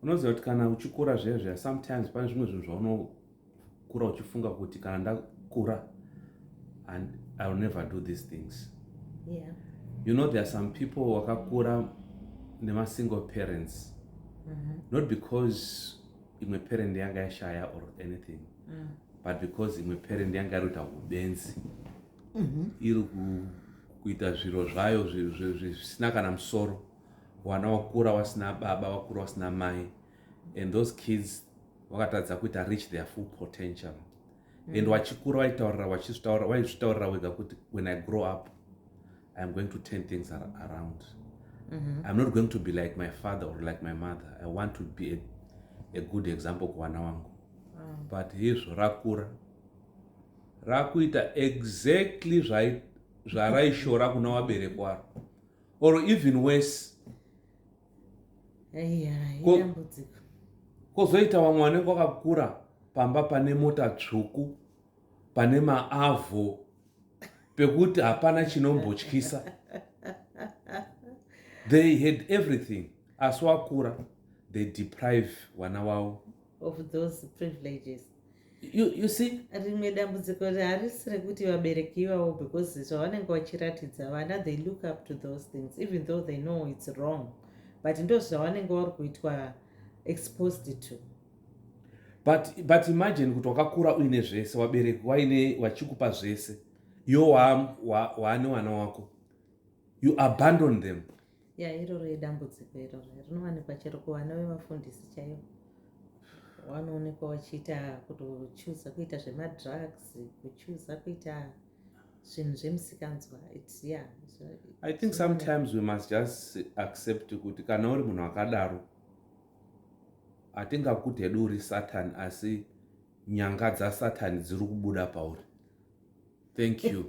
unoziva kuti kana uchikura zvezve sometimes pane zvimwe zvinhu zvaunokura uchifunga kuti kana ndakura and I will never do these things. Yeah. You know, there are some people wakakura nema single parents, not because imwe parent yanga yashaya or anything, but because imwe parent yanga yaruta ubenzi, iri kuita zviro zvayo zvisina kana musoro, wana wakura wasina baba, wakura wasina mai, and those kids wakatadza kuita reach their full potential. And wachikura wachitaurira wega kuti when I grow up I'm going to turn things around. I'm not going to be like my father or like my mother. I want to be a good example kuvana vangu. But hizvo rakura rakuita exactly zvaraishora kuna vabereki waro, or even worse. Kozoita vamwe vanenge vakakura pamba pane mota tsvuku, pane maavho, pekuti hapana chinombotyisa. They had everything. Asi wakura, they deprive vana vavo of those privileges. You see? Rimwe dambudziko harisi rekuti vabereki ivavo, because zvavanenge vachiratidza vana, they look up to those things even though they know it's wrong, but ndo zvavanenge vari kuitwa exposed to. But imagine kuti wakakura uine zvese, vabereki vachikupa zvese, iwo waane vana wako, you abandon them. Yeah, iroro idambudziko iroro rinowanikwa chero kuvana vevafundisi chaivo. Vanoonekwa vachiita kutochuza kuita zvemadrugs, kuchuza kuita zvinhu zvemusikanzwa. I think sometimes we must just accept kuti kana uri munhu akadaro, hatingakuti hedu uri Satan, asi nyanga dzaSatan dziri kubuda pauri. Thank you.